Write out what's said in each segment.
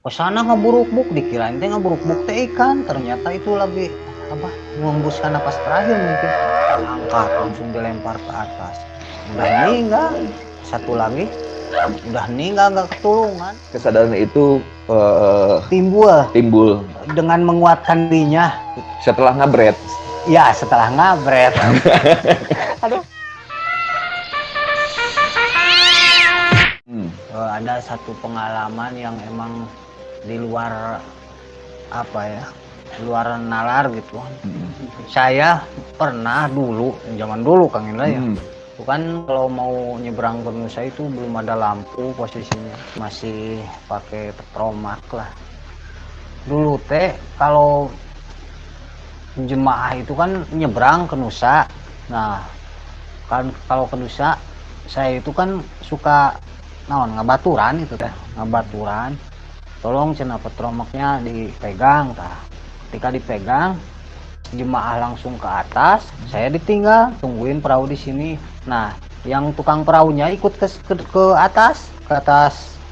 Kesana ngeburuk-buk, dikirain teh ngeburuk-buk teh ikan, ternyata itu lagi apa, mengembuskan napas terakhir mungkin. Angkat langsung dilempar ke atas. Udah meninggal. Satu lagi udah meninggal nggak ketulungan. Kesadaran itu Timbul dengan menguatkan dirinya. setelah ngabret. Ya setelah ngabret. Aduh. Ada satu pengalaman yang emang di luar apa ya, luar nalar gitu. Saya pernah dulu, zaman dulu Kang Indra ya, itu kan kalau mau nyebrang ke Nusa itu belum ada lampu posisinya, masih pakai petromak lah. Dulu teh kalau jemaah itu kan nyebrang ke Nusa, nah kan kalau ke Nusa saya itu kan suka naon ngabaturan itu teh, ngabaturan. Tolong cenah petromaknya dipegang tah. Ketika dipegang, jemaah langsung ke atas, saya ditinggal tungguin perahu di sini. Nah, yang tukang perahunya ikut ke atas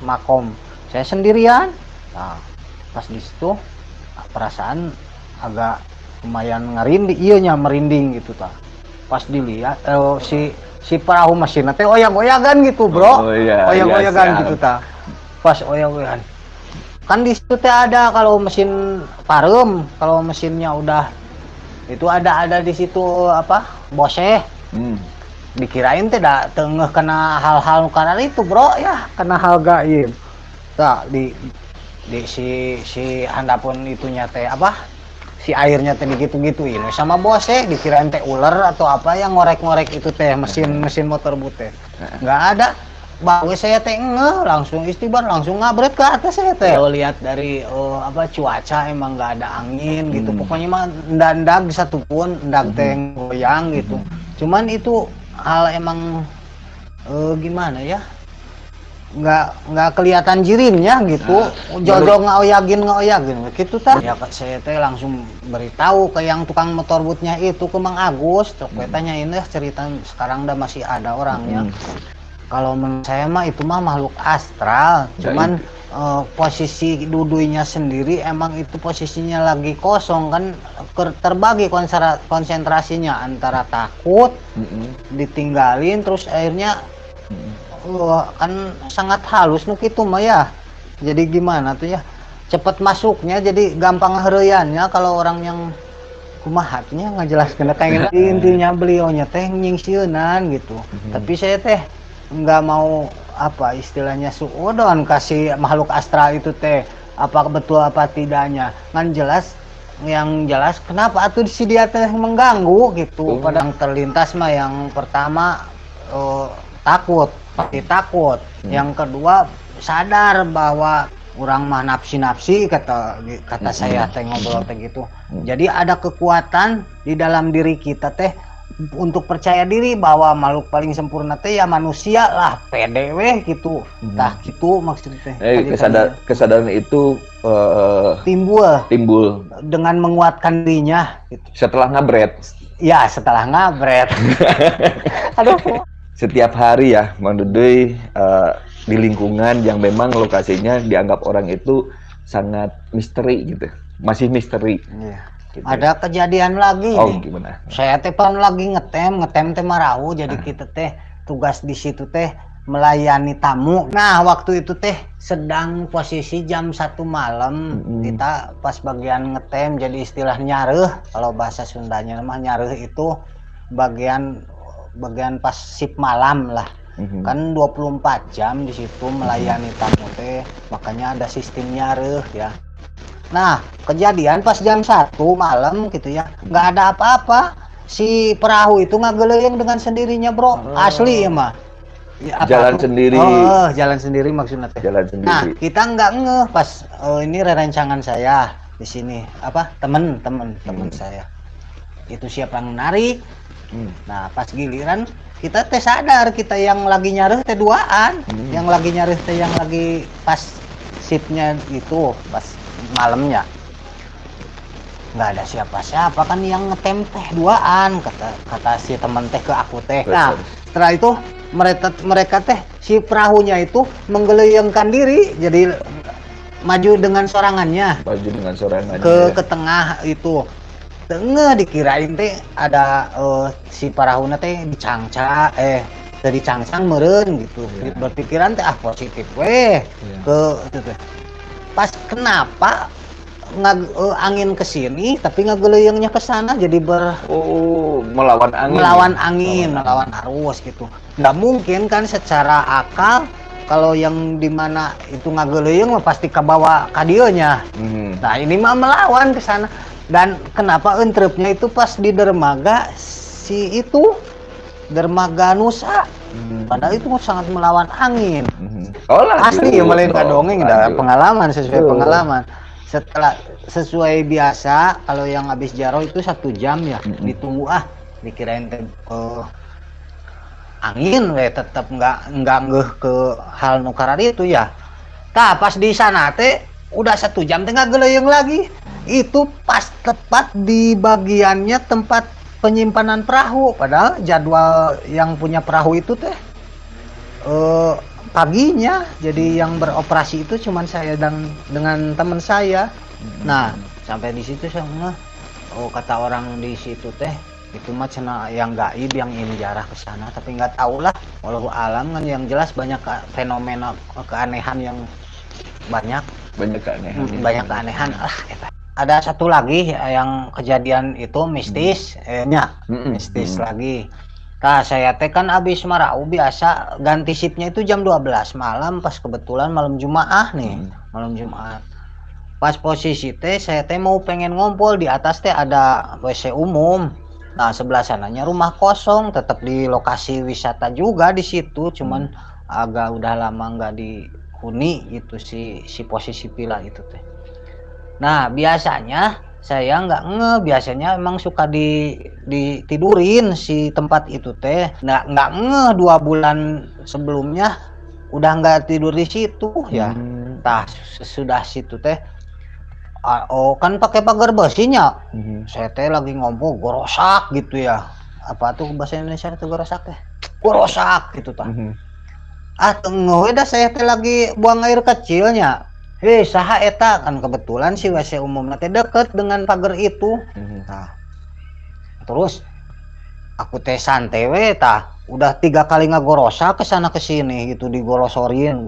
makom. Saya sendirian. Nah, pas di situ perasaan agak lumayan ngerinding, nya merinding gitu tah. Pas dilihat si perahu mesinnya teh oyak-oyakan gitu, Bro. Oyak-oyakan gitu tah. Pas oyak-oyakan. Kan di situ teh ada kalau mesin parem, kalau mesinnya udah itu ada di situ apa boseh. Dikirain teh dah tengah kena hal-hal karena itu, Bro, ya kena hal gaib. Nah, di si handapun itunya teh apa, si airnya teh gitu-gituin sama boseh, dikirain teh ular atau apa yang ngorek-ngorek itu teh mesin motor bute. Nggak ada. Baru saya teh langsung istibar, langsung ngabret ke atas saya teh. Kalau lihat dari apa cuaca emang nggak ada angin gitu. Pokoknya mah ndak satupun ndak teh goyang gitu. Cuman itu hal emang gimana ya? Nggak kelihatan jirinnya gitu. Jodoh ngaoyagin gitu tah. Ya saya teh langsung beritahu ke yang tukang motor bootnya itu, ke Mang Agus. Tok tanyain deh cerita sekarang udah masih ada orangnya. Kalau menurut saya mah itu mah makhluk astral, cuman posisi duduynya sendiri emang itu posisinya lagi kosong kan, terbagi konsentrasinya antara takut, ditinggalin, terus akhirnya kan sangat halus nuk itu mah ya. Jadi gimana tuh ya, cepet masuknya jadi gampang heureyannya kalau orang yang kumaha nya ngajelaskeun kayak intinya beliaunya teh nyingsieunan gitu. Tapi saya teh nggak mau apa istilahnya suudon kasih makhluk astral itu teh apa betul apa tidaknya, kan jelas yang jelas kenapa atuh si dia teh mengganggu gitu. Pada yang terlintas mah yang pertama takut, pasti takut. Yang kedua sadar bahwa orang mah nafsi kata saya teh ngobrol teh gitu. Jadi ada kekuatan di dalam diri kita teh untuk percaya diri bahwa makhluk paling sempurna teh ya manusia lah, pede weh gitu. Tah gitu maksudnya. Kesadaran itu timbul dengan menguatkan dirinya gitu. Setelah ngabret. Ya, setelah ngabret. Aduh. Setiap hari ya, menurut di lingkungan yang memang lokasinya dianggap orang itu sangat misteri gitu. Masih misteri. Iya. Gitu. Ada kejadian lagi nih. Gimana? Saya teh pan lagi ngetem teh Marahu, jadi kita teh tugas di situ teh melayani tamu. Nah, waktu itu teh sedang posisi jam 1 malam. Kita pas bagian ngetem, jadi istilah nyareuh, kalau bahasa Sundanya mah nyareuh itu bagian pas sip malam lah. Kan 24 jam di situ melayani tamu teh, makanya ada sistem nyareuh ya. Nah, kejadian pas jam 1 malam gitu ya, nggak ada apa-apa. Si perahu itu ngageleyeng dengan sendirinya, Bro. Asli ya mah. Ya, jalan sendiri. Jalan sendiri maksudnya teh. Jalan sendiri. Nah, kita nggak ngeh pas ini rencangan saya di sini apa temen saya. Itu siapa yang narik. Nah, pas giliran kita teh sadar kita yang lagi nyareh teh duaan. Yang lagi nyareh teh yang lagi pas shiftnya itu pas malamnya nggak ada siapa-siapa kan, yang ngetem teh duaan kata si temen teh ke aku teh. Nah, setelah itu mereka teh si perahunya itu menggeleyengkan diri, jadi maju dengan sorangannya Maju dengan sorangannya. ke tengah itu. Tengah dikirain teh ada si parahuna teh dicangca teh dicangcang meureun gitu. Iya. Berpikiran teh positif weh Iya. ke itu teh. Pas kenapa angin ke sini tapi ngageleungnya ke sana jadi Melawan angin. Melawan arus gitu. Nggak mungkin kan secara akal kalau yang dimana itu ngageleung mah pasti kebawa ka dieunya. Nah, ini mah melawan ke sana. Dan kenapa entrepnya itu pas di dermaga si itu dermaga Nusa. Padahal itu sangat melawan angin. Asli ya malah dongeng dah pengalaman sesuai pengalaman. Setelah sesuai biasa kalau yang habis jaro itu 1 jam ya ditunggu dikirain angin tetap nggak ngeh ke hal nukarar itu ya. Nah pas di sana teh udah 1 jam tengah geleyeng lagi. Itu pas tepat di bagiannya tempat penyimpanan perahu. Padahal jadwal yang punya perahu itu teh paginya. Jadi yang beroperasi itu cuman saya dan dengan teman saya. Nah sampai di situ saya kata orang di situ teh itu mah cina yang gaib yang ingin jarah ke sana, tapi nggak tahu lah. Walau alam kan yang jelas banyak fenomena keanehan yang banyak keanehan lah. Ada satu lagi yang kejadian itu mistis mistis lagi. Nah saya teh kan abis marau biasa ganti shiftnya itu jam 12 malam, pas kebetulan malam Jumat nih. Malam Jumat pas posisi teh saya teh mau pengen ngompol di atas teh ada WC umum. Nah sebelah sananya rumah kosong, tetap di lokasi wisata juga di situ, cuman agak udah lama nggak dihuni gitu si posisi villa itu teh. Nah biasanya saya nggak biasanya emang suka ditidurin si tempat itu teh. Nggak 2 bulan sebelumnya udah nggak tidur di situ ya. Nah sesudah situ teh kan pakai pagar besinya. Saya teh lagi ngompol gorosak gitu ya. Apa tuh bahasa Indonesia itu gorosak teh? Gorosak gitu tah. Tengah dah saya teh lagi buang air kecilnya. Saha eta kan kebetulan si WC umum teh deket dengan pagar itu. Nah, terus aku teh santai we tah. Udah 3 kali ngagorosak ke sana ke sini gitu, digolosorin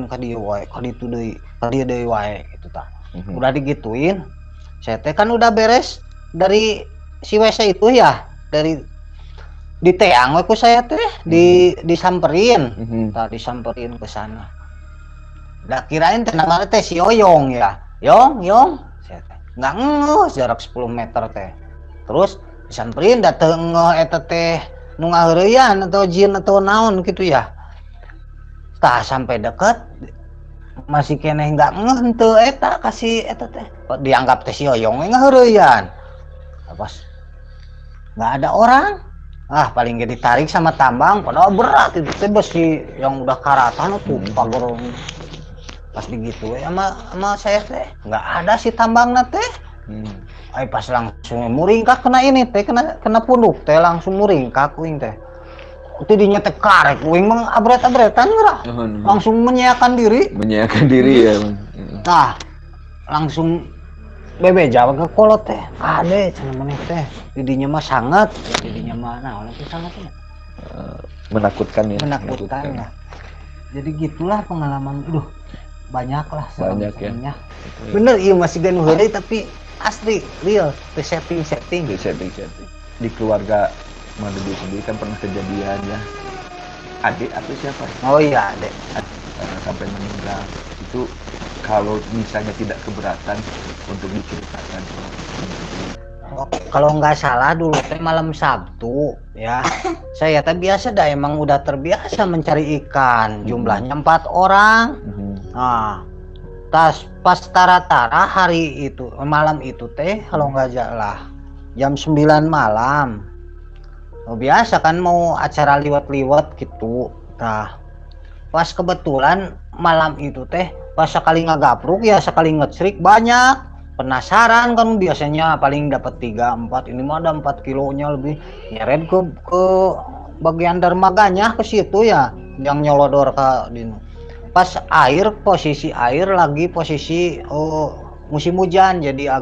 ka dieu wae, ka ditu deui, ka dieu deui wae gitu tah. Udah digituin, saya teh kan udah beres dari si WC itu ya, dari di teang we ku saya teh disamperin. Disamperin ke sana. Nggak kirain teh namanya teh si Oyong ya. Yong saya teh nggak ngeh jarak 10 meter teh. Terus disamperin dateng eta teh nu ngaheureuyan atau jin atau naon gitu ya. Tah sampai deket masih keneh nggak ngeh henteu eta kasih eta teh. Dianggap teh si Oyong ngaheureuyan. Pas nggak ada orang. Paling gak ditarik sama tambang, padahal berat itu teh besi yang udah karatan tuh pagar. Pas digitu sama saya teh nggak ada si tambangna teh. Pas langsung muringkak kena ini teh kena punduk teh langsung muringkak uing teh. Itu dinya teh karek uing mah abret-abretan geura. Langsung menyiapkan diri ya. Nah langsung bebeja ke kolot teh kade cenah maneh teh didinya mah sangat didinya mah naon teh sangat menakutkan ya. Jadi gitulah pengalaman. Banyak lah ya. Bener iya masih ganu heureuy tapi asli real setting di keluarga Mandedu sendiri kan pernah kejadian ya, adik atau siapa ya? Oh iya adik sampai meninggal itu. Kalau misalnya tidak keberatan untuk diceritakan. Kalau nggak salah dulu teh malam Sabtu ya. Saya teh biasa dah emang udah terbiasa mencari ikan. Jumlahnya 4 orang. Nah, pas tara-tara hari itu malam itu teh kalau nggak salah jam 9 malam. Biasa kan mau acara liwat-liwat gitu. Nah, pas kebetulan malam itu teh pas sekali ngagapruk ya sekali ngecrik banyak. Penasaran kan biasanya paling dapat 3-4, ini mah ada 4 kilonya lebih. Nyeret ke bagian dermaganya ke situ ya yang nyolodor ke dinu. pas posisi air lagi posisi musim hujan, jadi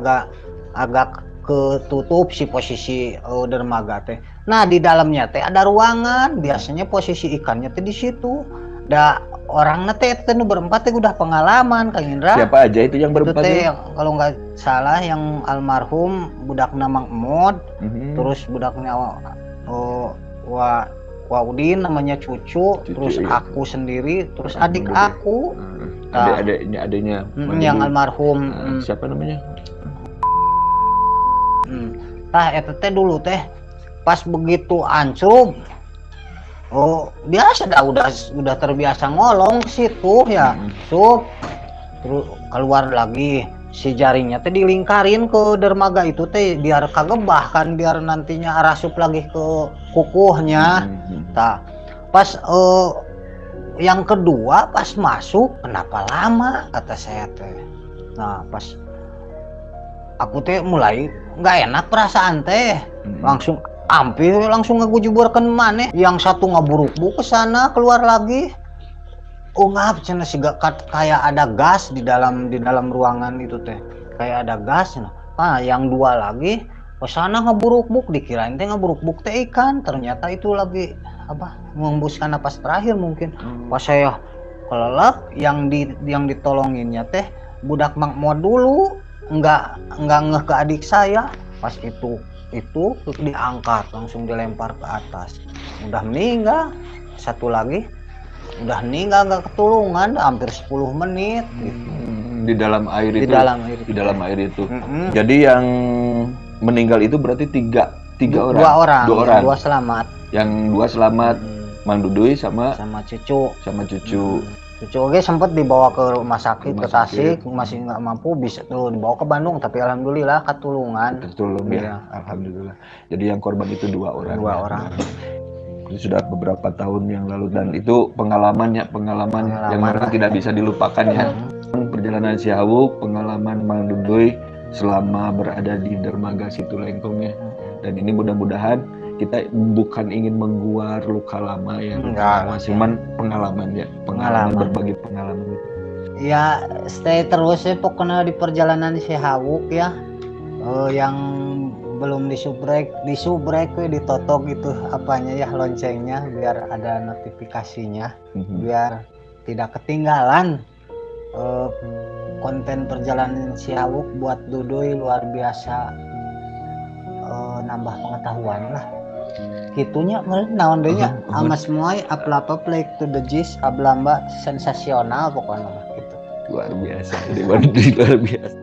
agak ketutup si posisi dermaga teh. Nah di dalamnya teh ada ruangan, biasanya posisi ikannya teh di situ. Orang teh berempat teh udah pengalaman Kang Indra. Siapa aja itu yang berempat itu teh itu? Kalau nggak salah yang almarhum budakna Mang Emod, terus budaknya Waudin namanya Cucu, terus iya. aku sendiri, terus adik aku. Adiknya yang almarhum siapa namanya? Eta teh dulu teh pas begitu ancur, biasa udah terbiasa ngolong ke situ ya. Terus keluar lagi, si jaringnya teh dilingkarin ke dermaga itu teh biar kagebah kan, biar nantinya rasup lagi ke kukuhnya. Pas yang kedua pas masuk, kenapa lama kata saya teh. Nah pas aku teh mulai nggak enak perasaan teh, langsung ngegujuburkan maneh. Yang satu ngaburuk-buruk ke sana, keluar lagi. Ngap cenah siga kayak ada gas di dalam ruangan itu teh, kayak ada gas. Nah yang dua lagi ke sana ngaburuk-buruk, dikirain teh ngaburuk-buruk teh ikan, ternyata itu lagi mengembuskan napas terakhir mungkin. Pas saya kelelep, yang ditolonginnya teh budak Mang Emod dulu, nggak ngeh ke adik saya. Pas itu diangkat, langsung dilempar ke atas, udah meninggal. Satu lagi udah meninggal, nggak ketulungan hampir 10 menit gitu. Di dalam air Di dalam air itu. Jadi yang meninggal itu berarti tiga orang. Dua orang. Dua selamat. Yang dua selamat, Mang Duduy sama Cucu. Cucu oke sempat dibawa ke rumah sakit ke Tasik, masih nggak mampu, bisa tuh dibawa ke Bandung, tapi alhamdulillah tertolong ya. Alhamdulillah. Jadi yang korban itu dua orang. Itu sudah beberapa tahun yang lalu, dan itu pengalaman yang memang tidak bisa dilupakan ya. Perjalanan si Hawuk, pengalaman Mang Duduy selama berada di dermaga Situlengkong ya. Dan ini mudah-mudahan kita bukan ingin mengguar luka lama ya, cuman pengalaman, berbagi pengalaman itu. Ya stay terus ya pokoknya di perjalanan si Hawuk ya. Yang belum disubrek ditotok itu apanya ya, loncengnya, biar ada notifikasinya, biar tidak ketinggalan konten perjalanan si Hawuk. Buat Duduy luar biasa, nambah pengetahuan lah gitunya. Naon deui nya ama semua apa play to the gist ablamba sensasional pokoknya gitu. Luar biasa. Luar biasa.